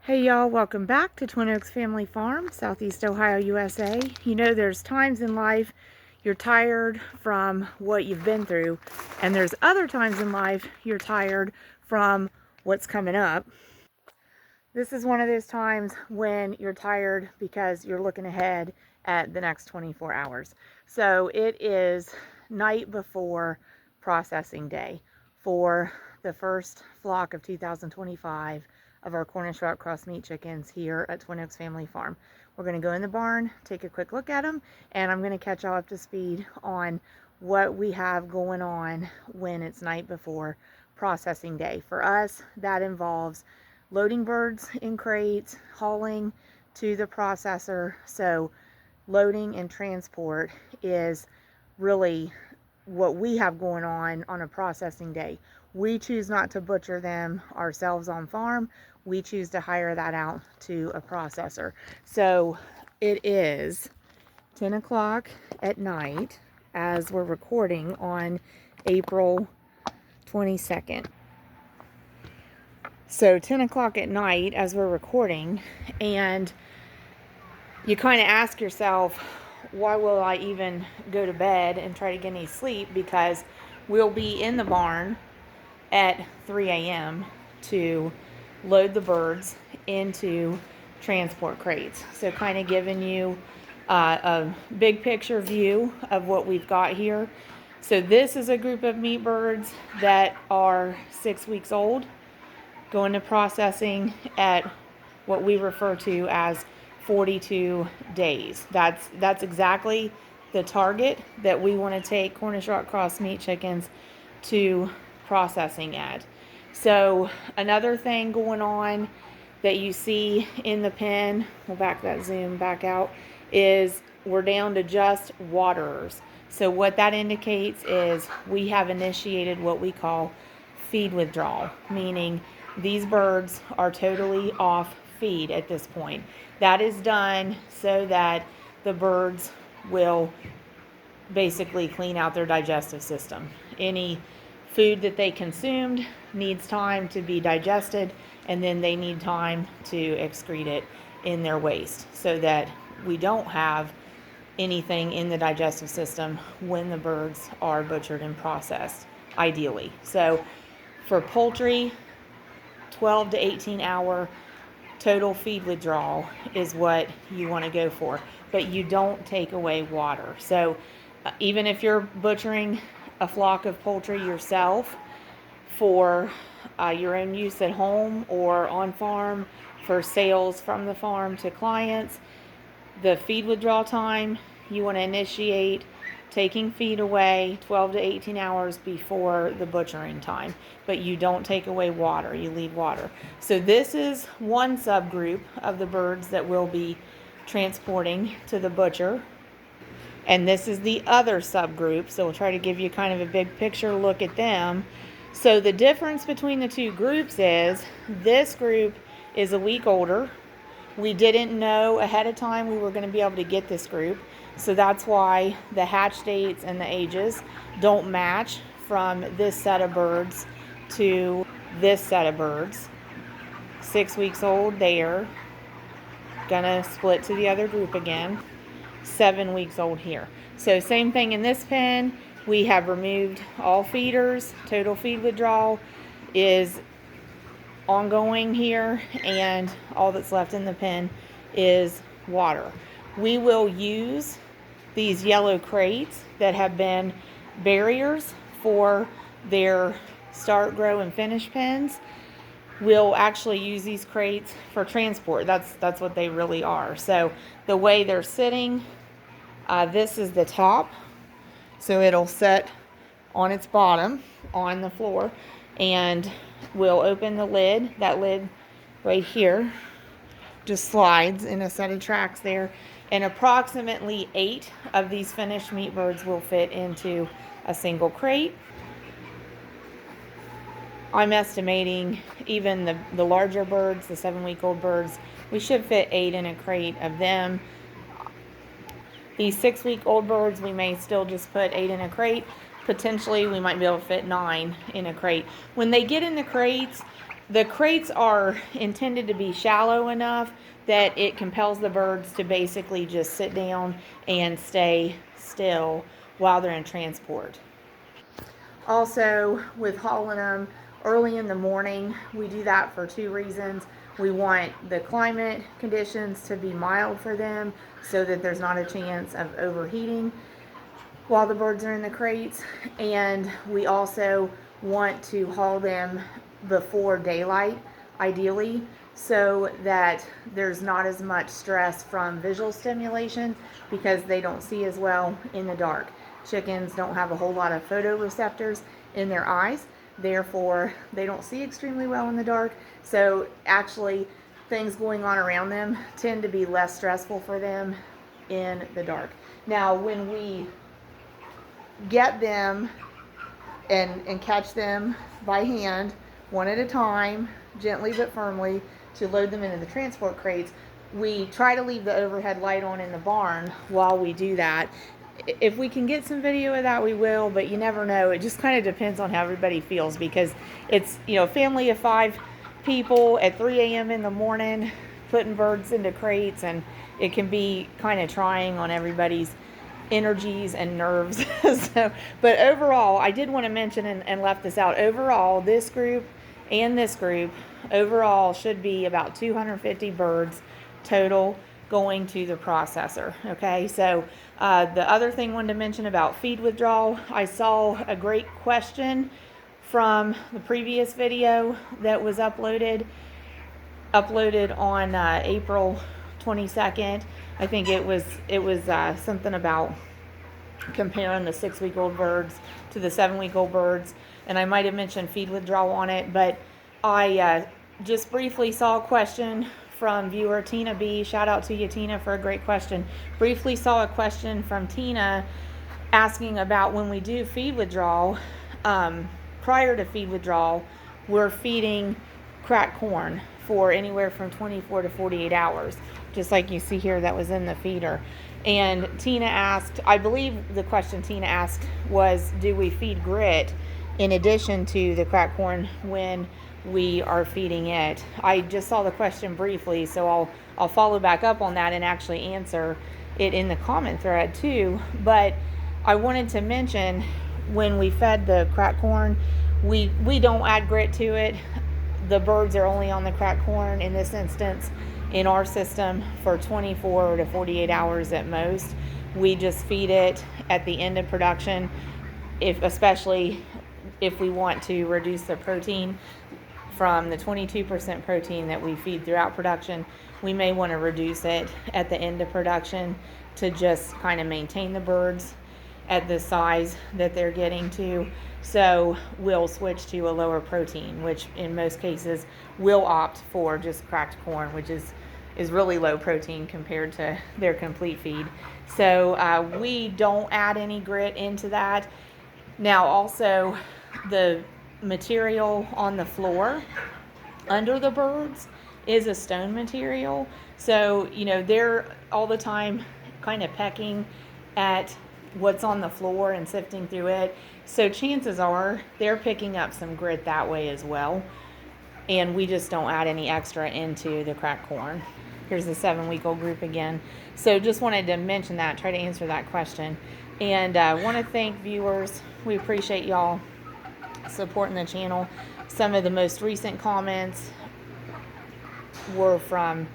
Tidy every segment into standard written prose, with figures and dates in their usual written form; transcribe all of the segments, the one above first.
Hey y'all, welcome back to Twin Oaks Family Farm, Southeast Ohio, USA. You know, there's times in life you're tired from what you've been through, and there's other times in life you're tired from what's coming up. This is one of those times when you're tired because you're looking ahead at the next 24 hours. So it is night before processing day for the first flock of 2025 of our Cornish Rock Cross meat chickens here at Twin Oaks Family Farm. We're going to go in the barn, take a quick look at them, and I'm going to catch y'all up to speed on what we have going on when it's night before processing day. For us, that involves loading birds in crates, hauling to the processor. So loading and transport is really what we have going on a processing day. We choose not to butcher them ourselves on farm. We choose to hire that out to a processor. So it is 10 o'clock at night as we're recording on April 22nd. So 10 o'clock at night as we're recording, and you kind of ask yourself, why will I even go to bed and try to get any sleep? Because we'll be in the barn at 3 a.m. to load the birds into transport crates. So kind of giving you a big picture view of what we've got here. So this is a group of meat birds that are 6 weeks old, going to processing at what we refer to as 42 days. That's exactly the target that we want to take Cornish Rock Cross meat chickens to processing at. So another thing going on that you see in the pen, we'll back that zoom back out, is we're down to just waterers. So what that indicates is we have initiated what we call feed withdrawal, meaning these birds are totally off feed at this point. That is done so that the birds will basically clean out their digestive system. Any food that they consumed needs time to be digested, and then they need time to excrete it in their waste so that we don't have anything in the digestive system when the birds are butchered and processed, ideally. So for poultry, 12 to 18 hour total feed withdrawal is what you want to go for, but you don't take away water. So even if you're butchering a flock of poultry yourself for your own use at home or on farm for sales from the farm to clients, the feed withdrawal time you want to initiate taking feed away 12 to 18 hours before the butchering time, but you don't take away water, you leave water. So this is one subgroup of the birds that we'll be transporting to the butcher, and this is the other subgroup, so we'll try to give you kind of a big picture look at them. So the difference between the two groups is this group is a week older. We didn't know ahead of time we were going to be able to get this group, so that's why the hatch dates and the ages don't match from this set of birds to this set of birds. 6 weeks old there, gonna split to the other group again. 7 weeks old here. So same thing in this pen. We have removed all feeders. Total feed withdrawal is ongoing here, and all that's left in the pen is water. We will use these yellow crates that have been barriers for their start, grow, and finish pens. We'll actually use these crates for transport. That's what they really are. So the way they're sitting, this is the top, so it'll sit on its bottom on the floor, and we'll open the lid. That lid right here just slides in a set of tracks there, and approximately 8 of these finished meat birds will fit into a single crate. I'm estimating even the larger birds, the 7-week-old birds, we should fit 8 in a crate of them. These 6-week-old birds, we may still just put 8 in a crate. Potentially, we might be able to fit 9 in a crate. When they get in the crates, The crates are intended to be shallow enough that it compels the birds to basically just sit down and stay still while they're in transport. Also, with hauling them early in the morning, we do that for two reasons. We want the climate conditions to be mild for them so that there's not a chance of overheating while the birds are in the crates, and we also want to haul them before daylight, ideally, so that there's not as much stress from visual stimulation because they don't see as well in the dark. Chickens don't have a whole lot of photoreceptors in their eyes, therefore they don't see extremely well in the dark. So actually things going on around them tend to be less stressful for them in the dark. Now when we get them and catch them by hand, one at a time, gently but firmly, to load them into the transport crates, we try to leave the overhead light on in the barn while we do that. If we can get some video of that, we will, but you never know. It just kind of depends on how everybody feels, because it's, you know, a family of 5 people at 3 a.m. in the morning putting birds into crates, and it can be kind of trying on everybody's energies and nerves. So, but overall, I did want to mention and left this out. Overall, this group and this group overall should be about 250 birds total going to the processor. Okay, so the other thing I wanted to mention about feed withdrawal, I saw a great question from the previous video that was uploaded on April 22nd. I think it was something about comparing the 6-week-old birds to the 7-week-old birds, and I might have mentioned feed withdrawal on it, but I just briefly saw a question from viewer Tina B. Shout out to you, Tina, for a great question. Briefly saw a question from Tina asking about when we do feed withdrawal. Prior to feed withdrawal, we're feeding cracked corn for anywhere from 24 to 48 hours, just like you see here that was in the feeder. And Tina asked, I believe the question Tina asked was, do we feed grit in addition to the cracked corn when we are feeding it? I just saw the question briefly, so I'll follow back up on that and actually answer it in the comment thread too. But I wanted to mention, when we fed the cracked corn, we don't add grit to it. The birds are only on the cracked corn in this instance in our system for 24 to 48 hours at most. We just feed it at the end of production, especially if we want to reduce the protein from the 22% protein that we feed throughout production. We may want to reduce it at the end of production to just kind of maintain the birds at the size that they're getting to. So we'll switch to a lower protein, which in most cases will opt for just cracked corn, which is really low protein compared to their complete feed. So we don't add any grit into that. Now also, the material on the floor under the birds is a stone material. So, you know, they're all the time kind of pecking at what's on the floor and sifting through it. So chances are they're picking up some grit that way as well. And we just don't add any extra into the cracked corn. Here's the 7-week-old group again. So just wanted to mention that, try to answer that question. And want to thank viewers. We appreciate y'all supporting the channel. Some of the most recent comments were from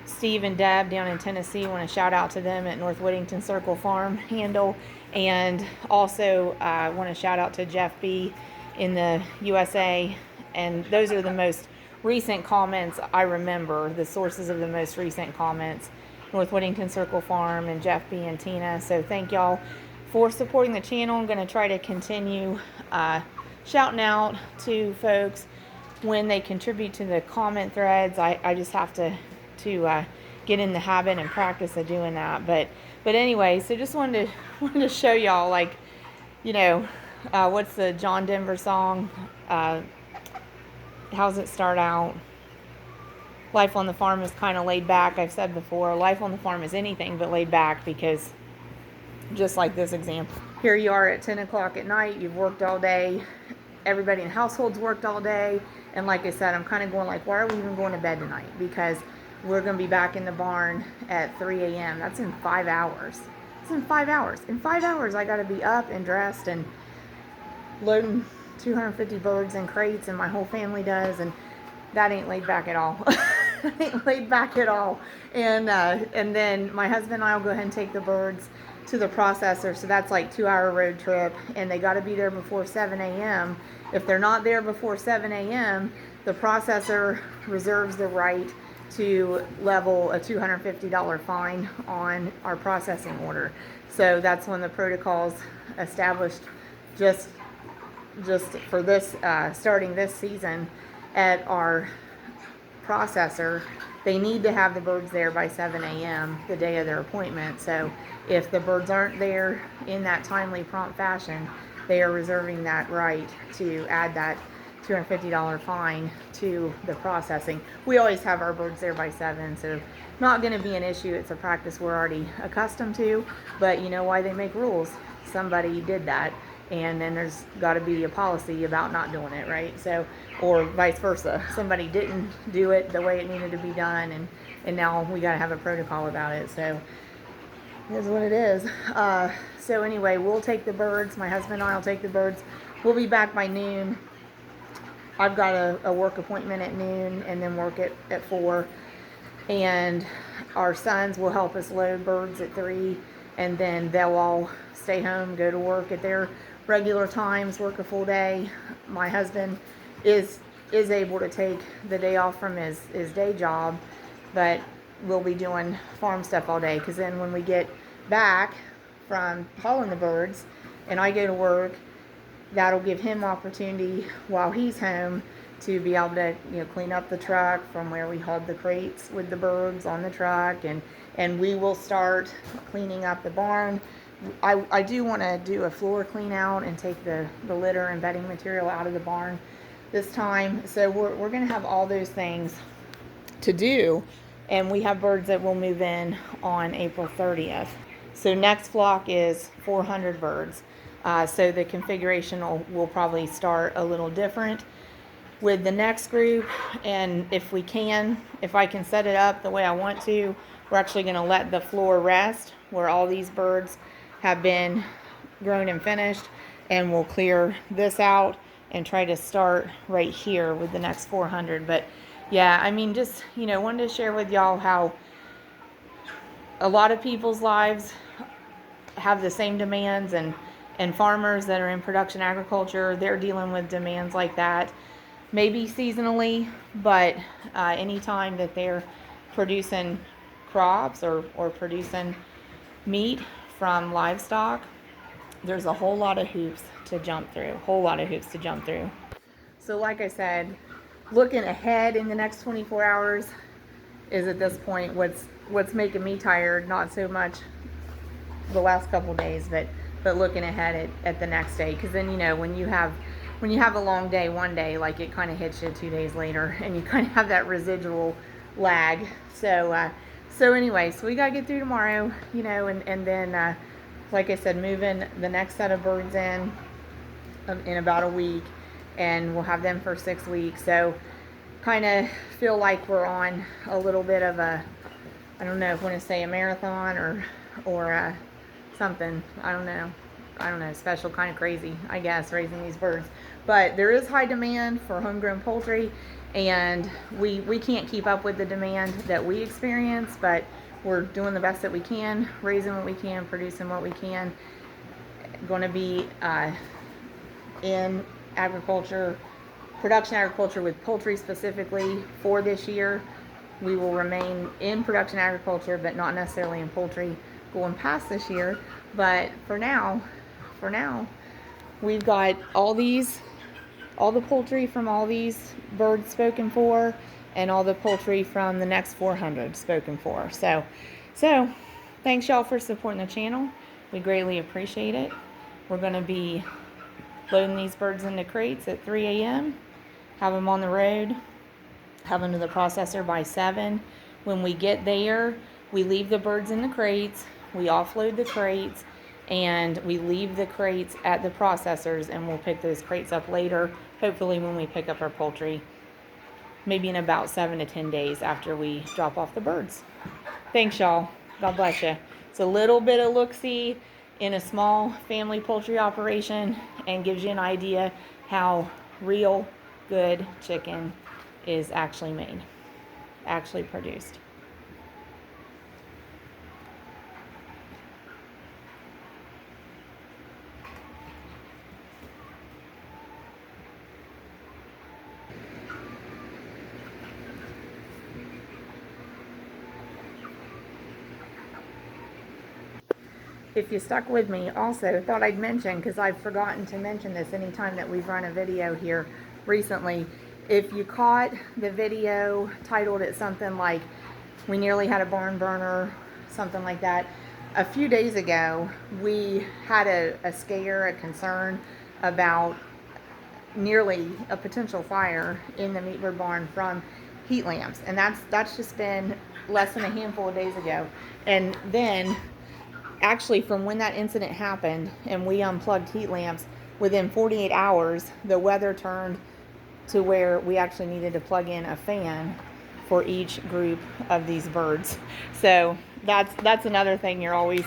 Steve and Deb down in Tennessee. I want to shout out to them at North Whittington Circle Farm handle. And also want to shout out to Jeff B in the USA. And those are the most recent comments I remember, the sources of the most recent comments, North Whittington Circle Farm and Jeff B and Tina. So thank y'all for supporting the channel. I'm going to try to continue shouting out to folks when they contribute to the comment threads. I just have to get in the habit and practice of doing that. But anyway, so just wanted to show y'all, like, you know, what's the John Denver song? How's it start out? Life on the farm is kind of laid back. I've said before, life on the farm is anything but laid back, because just like this example, here you are at 10 o'clock at night, you've worked all day, everybody in the household's worked all day, And like I said, I'm kind of going like, why are we even going to bed tonight? Because we're going to be back in the barn at 3 a.m. That's in 5 hours. It's in 5 hours. In 5 hours, I got to be up and dressed and loading 250 birds in crates, and my whole family does, and that ain't laid back at all. Ain't laid back at all. And then my husband and I will go ahead and take the birds to the processor. So that's like 2-hour road trip, and they got to be there before 7 a.m. If they're not there before 7 a.m., the processor reserves the right to level a $250 fine on our processing order. So that's when the protocols established just for this starting this season at our processor. They need to have the birds there by 7 a.m. the day of their appointment. So if the birds aren't there in that timely, prompt fashion, they are reserving that right to add that $250 fine to the processing. We always have our birds there by 7, so not going to be an issue. It's a practice we're already accustomed to, but you know why they make rules? Somebody did that, and then there's got to be a policy about not doing it, right? So, or vice versa. Somebody didn't do it the way it needed to be done, and now we got to have a protocol about it. So it is what it is. So anyway, we'll take the birds. My husband and I will take the birds. We'll be back by noon. I've got a work appointment at noon and then work at 4. And our sons will help us load birds at 3. And then they'll all stay home, go to work at their regular times, work a full day. My husband is able to take the day off from his day job, but we'll be doing farm stuff all day. Because then when we get back from hauling the birds and I go to work, that'll give him opportunity while he's home to be able to, clean up the truck from where we hauled the crates with the birds on the truck, and we will start cleaning up the barn. I do want to do a floor clean out and take the litter and bedding material out of the barn this time. So we're going to have all those things to do, and we have birds that will move in on April 30th. So next flock is 400 birds. So the configuration will probably start a little different with the next group. And if I can set it up the way I want to, we're actually going to let the floor rest where all these birds have been grown and finished. And we'll clear this out and try to start right here with the next 400. But yeah, I mean, just, wanted to share with y'all how a lot of people's lives have the same demands, and farmers that are in production agriculture, they're dealing with demands like that, maybe seasonally, but anytime that they're producing crops or producing meat from livestock, there's a whole lot of hoops to jump through, So like I said, looking ahead in the next 24 hours is at this point what's making me tired, not so much the last couple days, but looking ahead at the next day. Because then, when you have a long day one day, like, it kind of hits you 2 days later, and you kind of have that residual lag. So anyway, so we got to get through tomorrow, and then, like I said, moving the next set of birds in about a week, and we'll have them for 6 weeks. So kind of feel like we're on a little bit of a, I don't know if I want to say a marathon or something. I don't know, special, kind of crazy, I guess, raising these birds. But there is high demand for homegrown poultry, and we can't keep up with the demand that we experience, but we're doing the best that we can, raising what we can, producing what we can. Going to be in agriculture, production agriculture with poultry specifically for this year. We will remain in production agriculture, but not necessarily in poultry going past this year. But for now, we've got all the poultry from all these birds spoken for, and all the poultry from the next 400 spoken for. So thanks y'all for supporting the channel. We greatly appreciate it. We're going to be loading these birds into crates at 3 a.m., have them on the road, have them to the processor by 7. When we get there, we leave the birds in the crates, we offload the crates, and we leave the crates at the processors, and we'll pick those crates up later, hopefully when we pick up our poultry maybe in about 7 to 10 days after we drop off the birds. Thanks, y'all. God bless you. It's a little bit of look-see in a small family poultry operation and gives you an idea how real good chicken is actually made, actually produced. If you stuck with me, also thought I'd mention, because I've forgotten to mention this anytime that we've run a video here recently, if you caught the video, titled it something like "We Nearly Had a Barn Burner," something like that, a few days ago we had a scare, a concern about nearly a potential fire in the meat bird barn from heat lamps, and that's just been less than a handful of days ago. And then actually, from when that incident happened and we unplugged heat lamps, within 48 hours the weather turned to where we actually needed to plug in a fan for each group of these birds. So that's another thing you're always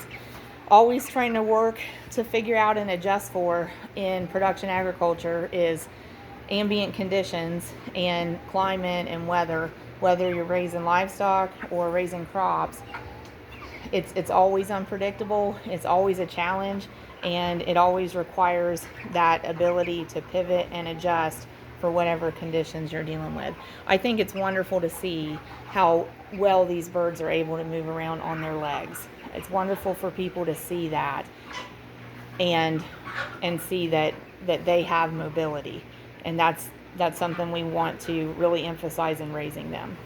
trying to work to figure out and adjust for in production agriculture is ambient conditions and climate and weather, whether you're raising livestock or raising crops. It's always unpredictable, it's always a challenge, and it always requires that ability to pivot and adjust for whatever conditions you're dealing with. I think it's wonderful to see how well these birds are able to move around on their legs. It's wonderful for people to see that and see that they have mobility, and that's something we want to really emphasize in raising them.